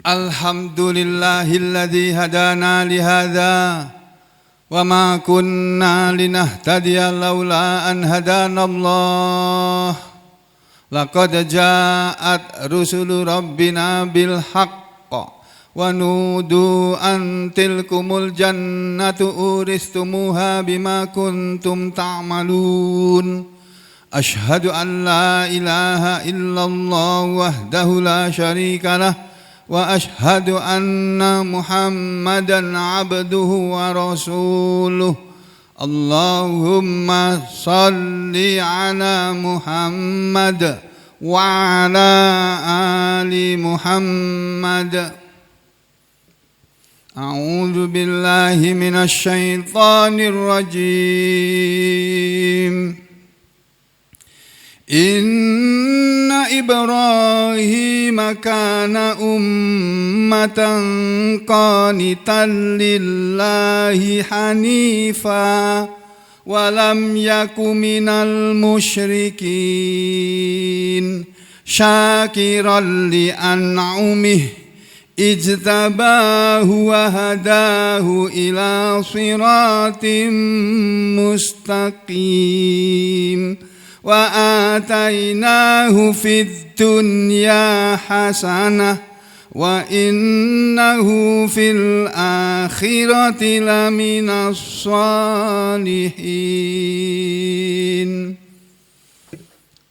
Alhamdulillahilladzi hadana lihadza wa ma kunna linahtadiya laula an hadanallah. Laqad ja'at rusulu rabbina bil haqq wa nudu an tilkumul jannatu uristumuha bima kuntum ta'malun. Ashhadu an la ilaha illallah wahdahu la syarika lah wa ashhadu anna Muhammadan abduhu wa rasuluh. Allahumma salli ala Muhammad wa ala ali Muhammad. A'udzu billahi minasy syaithanir rajim. Inna Ibrahim kana ummatan qanitan lillahi hanifa wa lam yaku minal musyrikin syakiran li an'umih ijtabahu wa hadahu ila siratim mustaqim. Wa atainahu fid dunya hasanah wa innahu fil akhirati laminas salihin.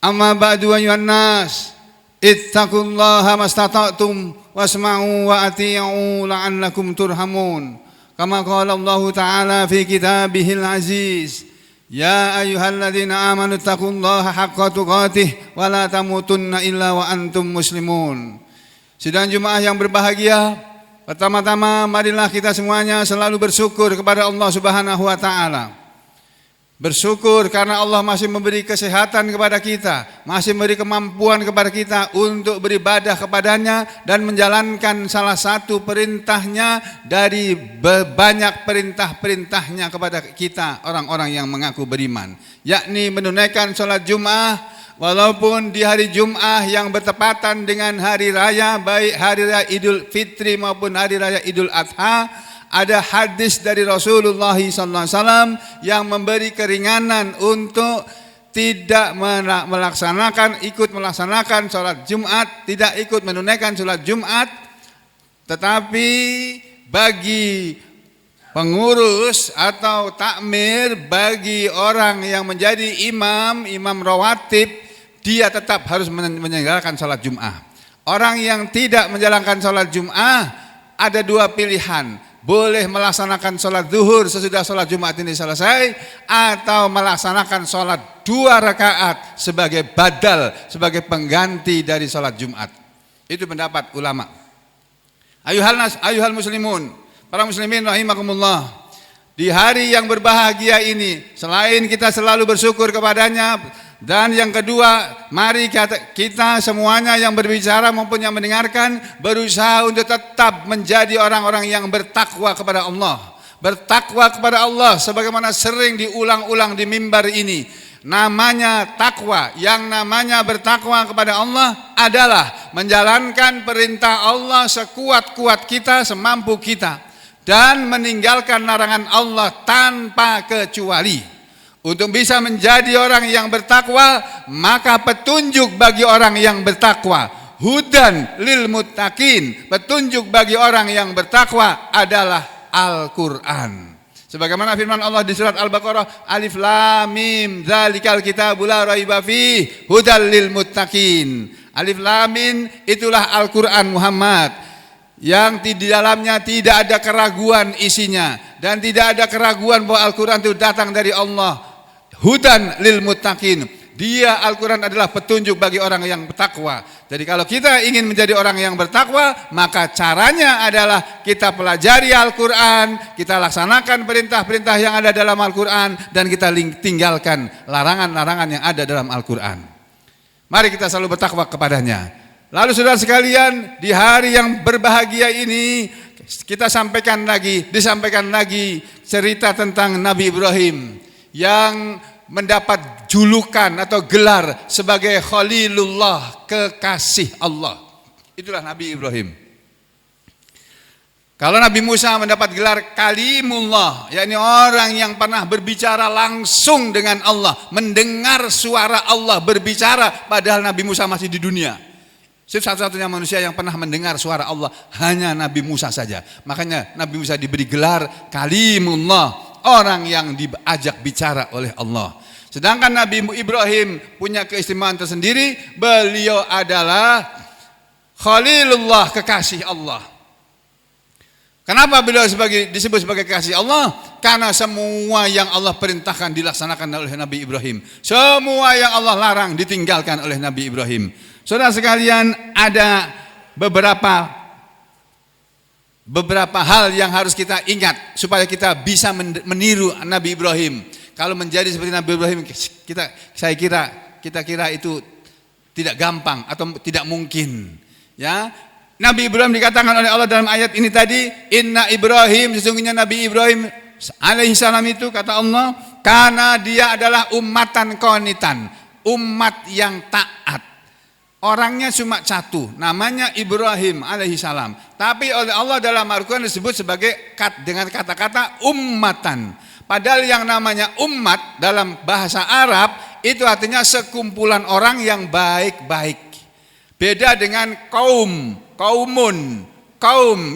Amma ba'du ayyuhan nas ittaqullaha mastata'tum wasma'u wa ati'u la'allakum turhamun. Kama qala Allah Ta'ala fi kitabihil aziz. Ya ayyuhalladzina amanu taqullaha haqqa tuqatih wa la tamutunna illa wa antum muslimun. Sidang Jumat yang berbahagia, pertama-tama marilah kita semuanya selalu bersyukur kepada Allah Subhanahu wa taala. Bersyukur karena Allah masih memberi kesehatan kepada kita, masih memberi kemampuan kepada kita untuk beribadah kepadanya dan menjalankan salah satu perintahnya dari banyak perintah-perintahnya kepada kita orang-orang yang mengaku beriman, yakni menunaikan sholat Jum'ah walaupun di hari Jum'ah yang bertepatan dengan hari raya, baik hari raya Idul Fitri maupun hari raya Idul Adha. Ada hadis dari Rasulullah SAW yang memberi keringanan untuk tidak ikut melaksanakan sholat Jumat, tidak ikut menunaikan sholat Jumat, tetapi bagi pengurus atau takmir, bagi orang yang menjadi imam rawatib, dia tetap harus menjalankan sholat Jumat. Orang yang tidak menjalankan sholat Jumat ada dua pilihan. Boleh melaksanakan sholat zuhur sesudah sholat Jumat ini selesai, atau melaksanakan sholat 2 rakaat sebagai badal, sebagai pengganti dari sholat Jumat. Itu pendapat ulama. Ayuhal muslimun, para muslimin rahimakumullah. Di hari yang berbahagia ini, selain kita selalu bersyukur kepadanya, dan yang kedua, mari kita semuanya yang berbicara maupun yang mendengarkan berusaha untuk tetap menjadi orang-orang yang bertakwa kepada Allah. Bertakwa kepada Allah sebagaimana sering diulang-ulang di mimbar ini. Namanya takwa, yang namanya bertakwa kepada Allah adalah menjalankan perintah Allah sekuat-kuat kita, semampu kita, dan meninggalkan larangan Allah tanpa kecuali. Untuk bisa menjadi orang yang bertakwa, maka petunjuk bagi orang yang bertakwa, hudan lil muttaqin, petunjuk bagi orang yang bertakwa adalah Al-Quran. Sebagaimana firman Allah di surat Al-Baqarah, Alif Lam Mim, dzalikal kitabul la raiba fihi, hudal lil muttaqin. Alif Lam Mim itulah Al-Quran Muhammad, yang di dalamnya tidak ada keraguan isinya, dan tidak ada keraguan bahwa Al-Quran itu datang dari Allah. Hudan lil muttaqin. Dia Al-Quran adalah petunjuk bagi orang yang bertakwa. Jadi kalau kita ingin menjadi orang yang bertakwa, maka caranya adalah kita pelajari Al-Quran, kita laksanakan perintah-perintah yang ada dalam Al-Quran, dan kita tinggalkan larangan-larangan yang ada dalam Al-Quran. Mari kita selalu bertakwa kepadanya. Lalu saudara sekalian, di hari yang berbahagia ini kita disampaikan lagi cerita tentang Nabi Ibrahim yang mendapat julukan atau gelar sebagai Khalilullah, kekasih Allah. Itulah Nabi Ibrahim. Kalau Nabi Musa mendapat gelar kalimullah, yakni orang yang pernah berbicara langsung dengan Allah, mendengar suara Allah berbicara padahal Nabi Musa masih di dunia. Satu-satunya manusia yang pernah mendengar suara Allah hanya Nabi Musa saja. Makanya Nabi Musa diberi gelar kalimullah, orang yang diajak bicara oleh Allah. Sedangkan Nabi Ibrahim punya keistimewaan tersendiri, beliau adalah Khalilullah, kekasih Allah. Kenapa beliau disebut sebagai kekasih Allah? Karena semua yang Allah perintahkan dilaksanakan oleh Nabi Ibrahim. Semua yang Allah larang ditinggalkan oleh Nabi Ibrahim. Saudara sekalian, ada beberapa hal yang harus kita ingat supaya kita bisa meniru Nabi Ibrahim. Kalau menjadi seperti Nabi Ibrahim, saya kira itu tidak gampang atau tidak mungkin. Ya, Nabi Ibrahim dikatakan oleh Allah dalam ayat ini tadi, Inna Ibrahim, sesungguhnya Nabi Ibrahim alaihi salam itu kata Allah, karena dia adalah ummatan qanitan, umat yang taat. Orangnya cuma satu, namanya Ibrahim alaihi salam. Tapi oleh Allah dalam Al-Quran disebut sebagai dengan kata-kata ummatan. Padahal yang namanya umat dalam bahasa Arab itu artinya sekumpulan orang yang baik-baik. Beda dengan kaum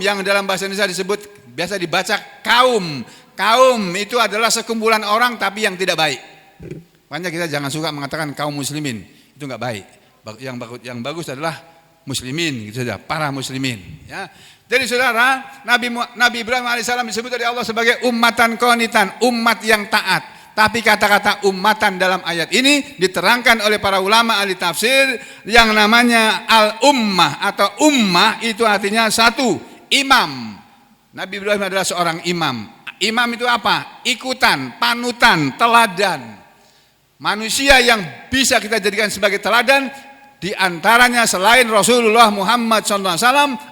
yang dalam bahasa Indonesia biasa dibaca kaum. Kaum itu adalah sekumpulan orang tapi yang tidak baik. Makanya kita jangan suka mengatakan kaum muslimin, itu enggak baik. Yang bagus adalah muslimin, gitu saja, para muslimin. Ya. Jadi saudara, Nabi Ibrahim alaihissalam disebut oleh Allah sebagai ummatan qanitan, umat yang taat. Tapi kata-kata ummatan dalam ayat ini diterangkan oleh para ulama ahli tafsir yang namanya al-ummah atau ummah itu artinya satu, imam. Nabi Ibrahim adalah seorang imam. Imam itu apa? Ikutan, panutan, teladan. Manusia yang bisa kita jadikan sebagai teladan di antaranya selain Rasulullah Muhammad SAW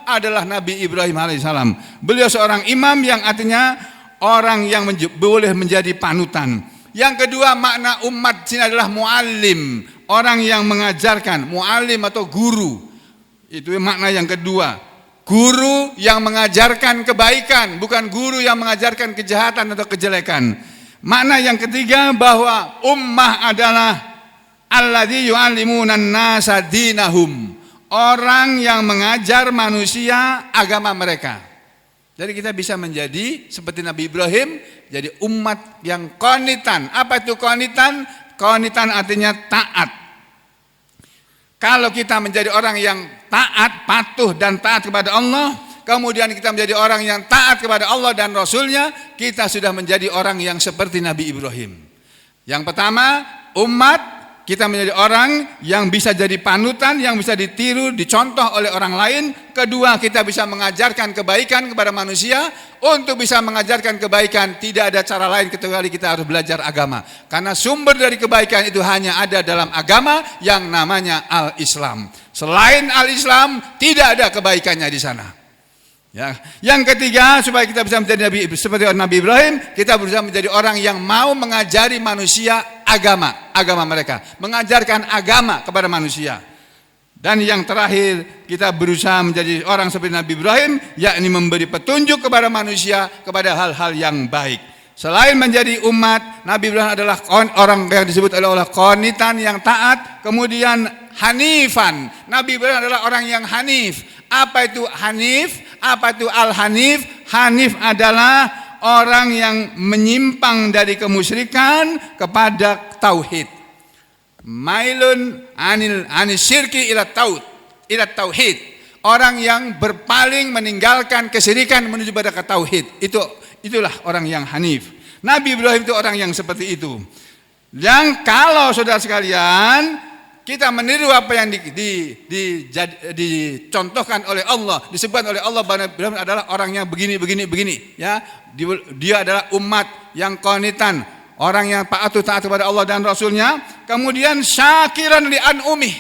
adalah Nabi Ibrahim alaihissalam. Beliau seorang imam yang artinya orang yang boleh menjadi panutan. Yang kedua, makna umat sini adalah muallim, orang yang mengajarkan, muallim atau guru. Itu makna yang kedua. Guru yang mengajarkan kebaikan, bukan guru yang mengajarkan kejahatan atau kejelekan. Makna yang ketiga bahwa ummah adalah alladzi yu'allimuna an-nasa dinahum, orang yang mengajar manusia agama mereka. Jadi kita bisa menjadi seperti Nabi Ibrahim, jadi umat yang qanitan. Apa itu qanitan? Qanitan artinya taat. Kalau kita menjadi orang yang taat, patuh dan taat kepada Allah, kemudian kita menjadi orang yang taat kepada Allah dan Rasulnya, kita sudah menjadi orang yang seperti Nabi Ibrahim. Yang pertama, umat. Kita menjadi orang yang bisa jadi panutan, yang bisa ditiru, dicontoh oleh orang lain. Kedua, kita bisa mengajarkan kebaikan kepada manusia. Untuk bisa mengajarkan kebaikan, tidak ada cara lain kecuali kita harus belajar agama. Karena sumber dari kebaikan itu hanya ada dalam agama yang namanya Al-Islam. Selain Al-Islam, tidak ada kebaikannya di sana. Ya. Yang ketiga, supaya kita bisa menjadi seperti Nabi Ibrahim, kita berusaha menjadi orang yang mau mengajari manusia agama mereka, mengajarkan agama kepada manusia. Dan yang terakhir, kita berusaha menjadi orang seperti Nabi Ibrahim, yakni memberi petunjuk kepada manusia kepada hal-hal yang baik. Selain menjadi umat, Nabi Ibrahim adalah orang yang disebut oleh Allah qanitan, yang taat. Kemudian hanifan, Nabi Ibrahim adalah orang yang hanif. Apa itu hanif? Apa itu al-hanif? Hanif adalah orang yang menyimpang dari kemusyrikan kepada tauhid. Mailun anil syirki ila tauhid. Orang yang berpaling meninggalkan kesyirikan menuju pada tauhid. Itulah orang yang hanif. Nabi Ibrahim itu orang yang seperti itu. Yang kalau saudara sekalian, kita meniru apa yang dicontohkan oleh Allah, disebutkan oleh Allah bahwa Ibrahim adalah orang yang begini. Ya, dia adalah umat yang qanitan, orang yang patuh taat kepada Allah dan Rasulnya. Kemudian syakiran li an'umih.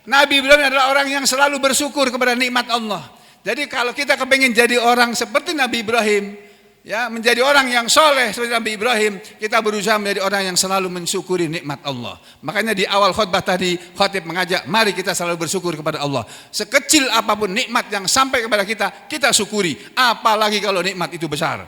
Nabi Ibrahim adalah orang yang selalu bersyukur kepada nikmat Allah. Jadi kalau kita kepingin jadi orang seperti Nabi Ibrahim, ya menjadi orang yang soleh seperti Nabi Ibrahim, kita berusaha menjadi orang yang selalu mensyukuri nikmat Allah. Makanya di awal khutbah tadi khatib mengajak, mari kita selalu bersyukur kepada Allah. Sekecil apapun nikmat yang sampai kepada kita, kita syukuri. Apalagi kalau nikmat itu besar.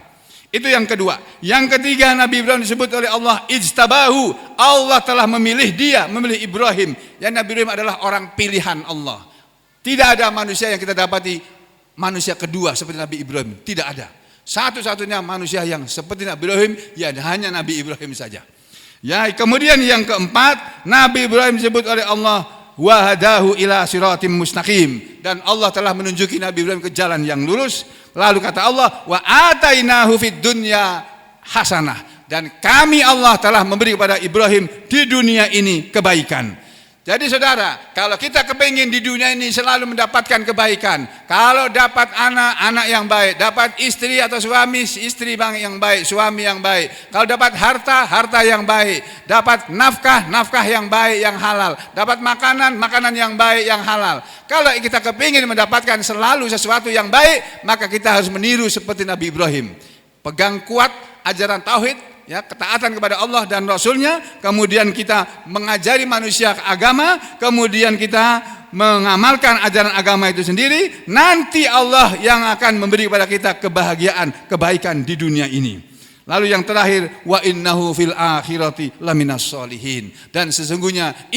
Itu yang kedua. Yang ketiga, Nabi Ibrahim disebut oleh Allah ijtabahu. Allah telah memilih dia, memilih Ibrahim. Ya, Nabi Ibrahim adalah orang pilihan Allah. Tidak ada manusia yang kita dapati manusia kedua seperti Nabi Ibrahim. Tidak ada. Satu-satunya manusia yang seperti Nabi Ibrahim, ya hanya Nabi Ibrahim saja. Ya, kemudian yang keempat, Nabi Ibrahim disebut oleh Allah wahadahu ila siratim mustaqim, dan Allah telah menunjuki Nabi Ibrahim ke jalan yang lurus. Lalu kata Allah, wa atainahu fid dunya hasanah, dan kami Allah telah memberi kepada Ibrahim di dunia ini kebaikan. Jadi saudara, kalau kita kepingin di dunia ini selalu mendapatkan kebaikan, kalau dapat anak yang baik, dapat istri atau suami, istri yang baik, suami yang baik, kalau dapat harta yang baik, dapat nafkah yang baik, yang halal, dapat makanan yang baik, yang halal. Kalau kita kepingin mendapatkan selalu sesuatu yang baik, maka kita harus meniru seperti Nabi Ibrahim. Pegang kuat ajaran tauhid, ya, ketaatan kepada Allah dan Rasulnya, kemudian kita mengajari manusia agama, kemudian kita mengamalkan ajaran agama itu sendiri, nanti Allah yang akan memberi kepada kita kebahagiaan, kebaikan di dunia ini. Lalu yang terakhir, wa innahu fil akhirati laminas sholihin, dan sesungguhnya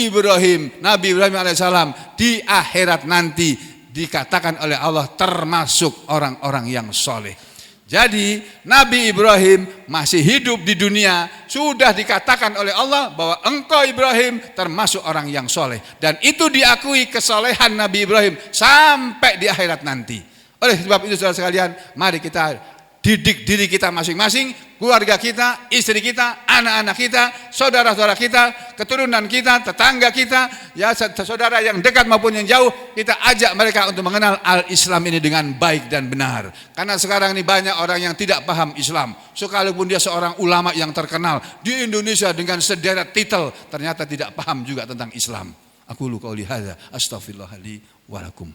Nabi Ibrahim alaihissalam di akhirat nanti dikatakan oleh Allah termasuk orang-orang yang soleh. Jadi Nabi Ibrahim masih hidup di dunia, sudah dikatakan oleh Allah bahwa engkau Ibrahim termasuk orang yang soleh. Dan itu diakui kesolehan Nabi Ibrahim sampai di akhirat nanti. Oleh sebab itu saudara sekalian, mari kita didik diri kita masing-masing, keluarga kita, istri kita, anak-anak kita, saudara-saudara kita, keturunan kita, tetangga kita, ya saudara yang dekat maupun yang jauh, kita ajak mereka untuk mengenal al-Islam ini dengan baik dan benar. Karena sekarang ini banyak orang yang tidak paham Islam, sekalipun dia seorang ulama yang terkenal di Indonesia dengan sederet titel, ternyata tidak paham juga tentang Islam. Aku qauli hadza, astaghfirullah li wa lakum.